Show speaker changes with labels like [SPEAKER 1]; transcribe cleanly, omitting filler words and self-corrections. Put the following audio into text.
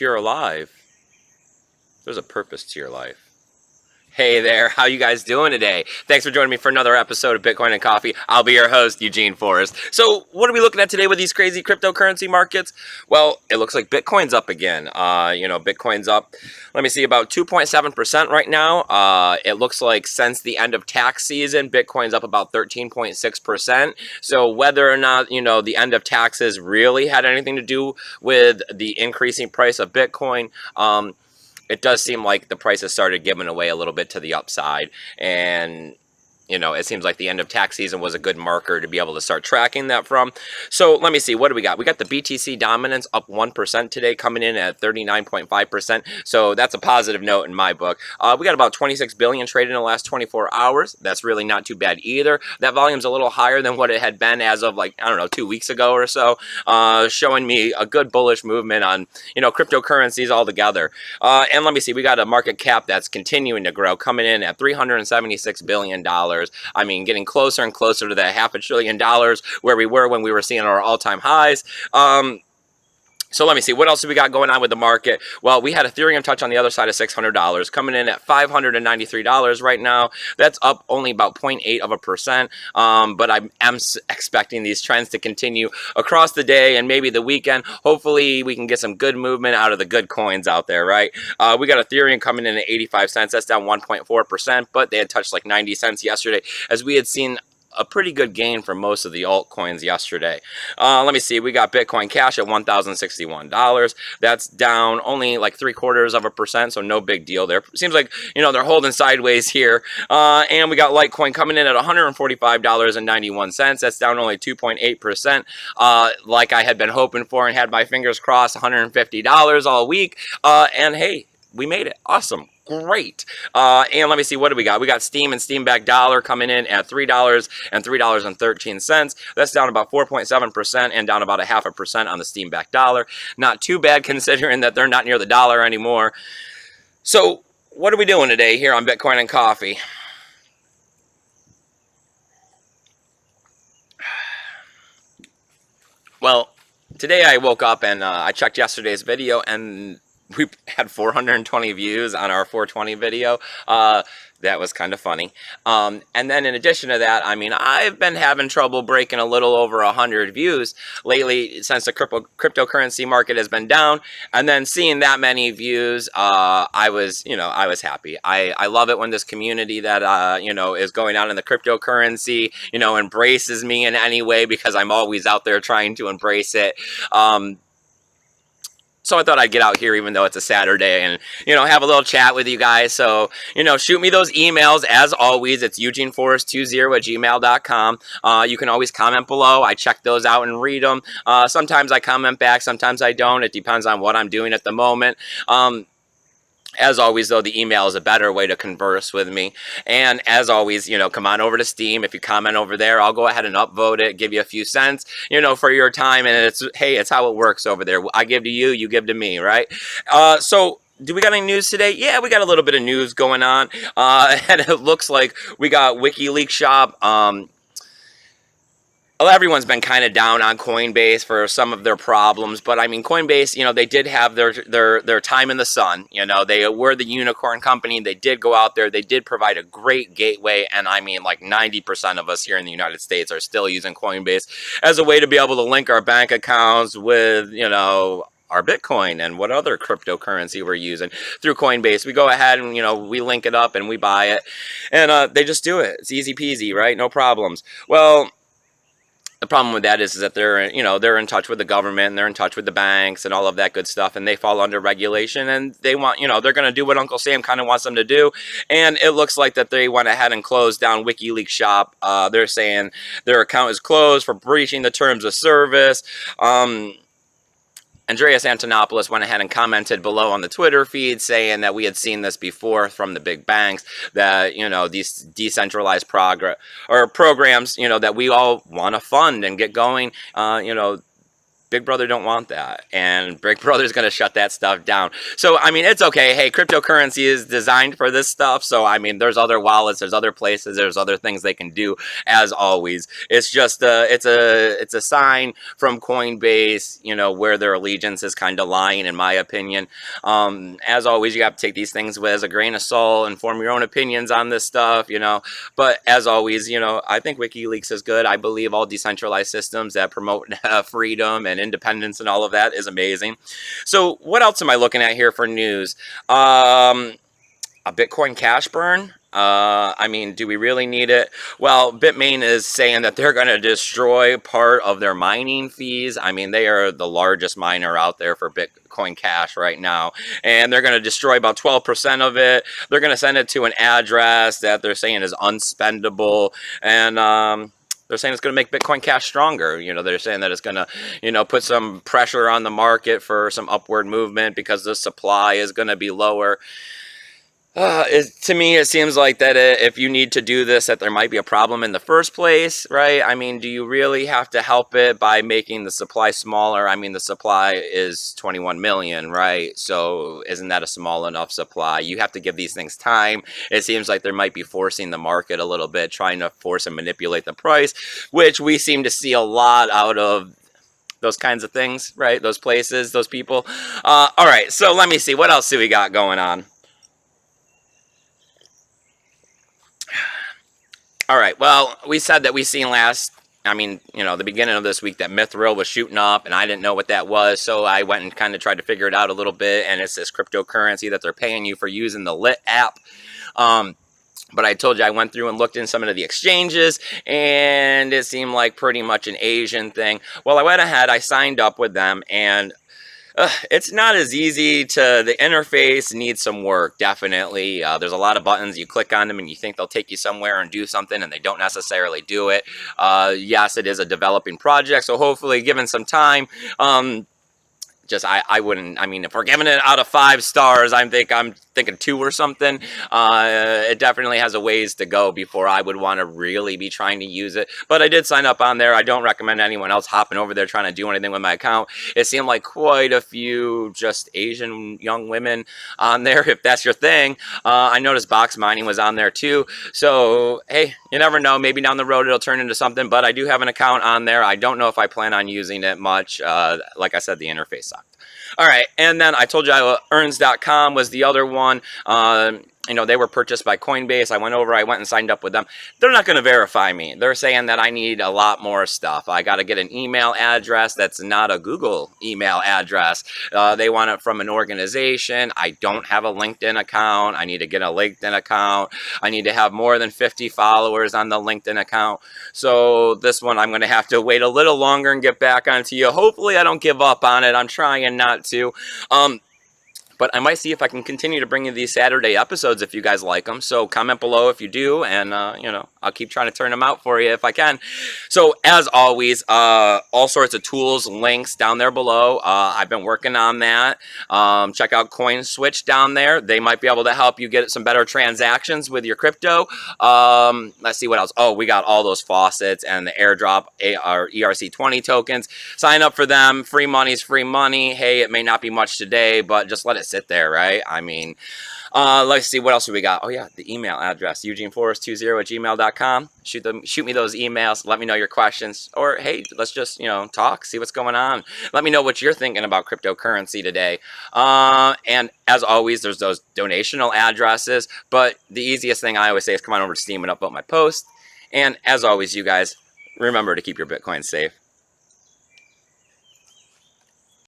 [SPEAKER 1] you're alive, there's a purpose to your life. Hey there, how you guys doing today? Thanks for joining me for another episode of Bitcoin and Coffee. I'll be your host, Eugene Forrest. So, what are we looking at today with these crazy cryptocurrency markets? Well, it looks like Bitcoin's up again. Bitcoin's up, let me see, about 2.7% right now. It looks like since the end of tax season, Bitcoin's up about 13.6%. So, whether or not, the end of taxes really had anything to do with the increasing price of Bitcoin, it does seem like the price has started giving away a little bit to the upside, and it seems like the end of tax season was a good marker to be able to start tracking that from. So let me see, what do we got? We got the BTC dominance up 1% today, coming in at 39.5%. So that's a positive note in my book. We got about 26 billion traded in the last 24 hours. That's really not too bad either. That volume's a little higher than what it had been as of 2 weeks ago or so, showing me a good bullish movement on, cryptocurrencies altogether. And let me see, we got a market cap that's continuing to grow, coming in at $376 billion. I mean, getting closer and closer to that $500 billion where we were when we were seeing our all-time highs. So let me see, what else do we got going on with the market? Well, we had Ethereum touch on the other side of $600, coming in at $593 right now. That's up only about 0.8%. But I am expecting these trends to continue across the day and maybe the weekend. Hopefully, we can get some good movement out of the good coins out there, right? We got Ethereum coming in at 85 cents. That's down 1.4%, but they had touched like 90 cents yesterday, as we had seen a pretty good gain for most of the altcoins yesterday. Let me see. We got Bitcoin Cash at $1,061. That's down only like 0.75%, so no big deal there. Seems like, they're holding sideways here. And we got Litecoin coming in at $145.91. That's down only 2.8%. Like I had been hoping for and had my fingers crossed, $150 all week. And hey, we made it. Awesome. Great. And let me see, what do we got? We got Steam and Steam back dollar coming in at $3 and $3.13. That's down about 4.7% and down about 0.5% on the Steam back dollar. Not too bad considering that they're not near the dollar anymore. So what are we doing today here on Bitcoin and Coffee? Well, today I woke up and I checked yesterday's video, and we had 420 views on our 420 video. That was kind of funny. And then in addition to that, I mean, I've been having trouble breaking a little over 100 views lately since the cryptocurrency market has been down. And then seeing that many views, I was happy. I love it when this community that, is going on in the cryptocurrency, embraces me in any way, because I'm always out there trying to embrace it. So I thought I'd get out here, even though it's a Saturday, and, have a little chat with you guys. So, shoot me those emails. As always, it's eugeneforrest20@gmail.com. You can always comment below. I check those out and read them. Sometimes I comment back, sometimes I don't. It depends on what I'm doing at the moment. As always, though, the email is a better way to converse with me. And as always, come on over to Steam. If you comment over there, I'll go ahead and upvote it, give you a few cents, for your time. And it's how it works over there. I give to you, you give to me, right? So do we got any news today? Yeah, we got a little bit of news going on. And it looks like we got WikiLeaks shop. Well, everyone's been kind of down on Coinbase for some of their problems, but I mean, Coinbase, they did have their time in the sun. They were the unicorn company. They did go out there. They did provide a great gateway, and I mean, like 90% of us here in the United States are still using Coinbase as a way to be able to link our bank accounts with, our Bitcoin and what other cryptocurrency we're using through Coinbase. We go ahead and, we link it up and we buy it, and they just do it. It's easy peasy, right? No problems. Well, the problem with that is that they're in touch with the government, and they're in touch with the banks and all of that good stuff, and they fall under regulation, and they want, they're going to do what Uncle Sam kind of wants them to do. And it looks like that they went ahead and closed down WikiLeaks shop. They're saying their account is closed for breaching the terms of service. Andreas Antonopoulos went ahead and commented below on the Twitter feed saying that we had seen this before from the big banks, that, these decentralized programs, that we all want to fund and get going, Big Brother don't want that, and Big Brother's going to shut that stuff down. So, I mean, it's okay. Hey, cryptocurrency is designed for this stuff. So, I mean, there's other wallets, there's other places, there's other things they can do. As always, it's just it's a sign from Coinbase, you know, where their allegiance is kind of lying, in my opinion. As always, you have to take these things with a grain of salt and form your own opinions on this stuff, you know. But as always, you know, I think WikiLeaks is good. I believe all decentralized systems that promote freedom and independence and all of that is amazing. So what else am I looking at here for news? A Bitcoin cash burn. I mean, do we really need it? Well, Bitmain is saying that they're going to destroy part of their mining fees. I mean, they are the largest miner out there for Bitcoin Cash right now, and they're going to destroy about 12% of it. They're going to send it to an address that they're saying is unspendable, and they're saying it's going to make Bitcoin Cash stronger. You know, they're saying that it's going to, you know, put some pressure on the market for some upward movement because the supply is going to be lower. To me, it seems like that if you need to do this, that there might be a problem in the first place, right? I mean, do you really have to help it by making the supply smaller? I mean, the supply is 21 million, right? So isn't that a small enough supply? You have to give these things time. It seems like there might be forcing the market a little bit, trying to force and manipulate the price, which we seem to see a lot out of those kinds of things, right? Those places, those people. All right, so let me see. What else do we got going on? All right, well, we said that we seen the beginning of this week that Mithril was shooting up, and I didn't know what that was, so I went and kind of tried to figure it out a little bit, and it's this cryptocurrency that they're paying you for using the Lit app. But I told you I went through and looked in some of the exchanges, and it seemed like pretty much an Asian thing. Well, I went ahead, I signed up with them, and it's not as easy the interface needs some work, definitely. There's a lot of buttons. You click on them and you think they'll take you somewhere and do something, and they don't necessarily do it. Yes, it is a developing project, so hopefully given some time, I wouldn't, I mean, if we're giving it out of 5 stars, I'm thinking 2 or something. It definitely has a ways to go before I would want to really be trying to use it. But I did sign up on there. I don't recommend anyone else hopping over there trying to do anything with my account. It seemed like quite a few just Asian young women on there, if that's your thing. I noticed box mining was on there too. So, hey, you never know. Maybe down the road it'll turn into something. But I do have an account on there. I don't know if I plan on using it much. Like I said, the interface sucks. All right, and then I told you earns.com was the other one. They were purchased by Coinbase. I went and signed up with them. They're not going to verify me. They're saying that I need a lot more stuff. I got to get an email address that's not a Google email address. They want it from an organization. I don't have a LinkedIn account. I need to get a LinkedIn account. I need to have more than 50 followers on the LinkedIn account. So this one, I'm going to have to wait a little longer and get back onto you. Hopefully I don't give up on it. I'm trying not to. But I might see if I can continue to bring you these Saturday episodes if you guys like them. So comment below if you do, and I'll keep trying to turn them out for you if I can. So as always, all sorts of tools, links down there below. I've been working on that. Check out CoinSwitch down there. They might be able to help you get some better transactions with your crypto. Let's see what else. Oh, we got all those faucets and the airdrop ERC20 tokens. Sign up for them. Free money's free money. Hey, it may not be much today, but just let it sit there, right? I mean, let's see, what else do we got? Oh yeah, the email address, eugeneforrest20@gmail.com. Shoot me those emails. Let me know your questions, or hey, let's just talk, see what's going on. Let me know what you're thinking about cryptocurrency today. And as always, there's those donational addresses, but the easiest thing I always say is come on over to Steam and upvote my post. And as always, you guys, remember to keep your Bitcoin safe.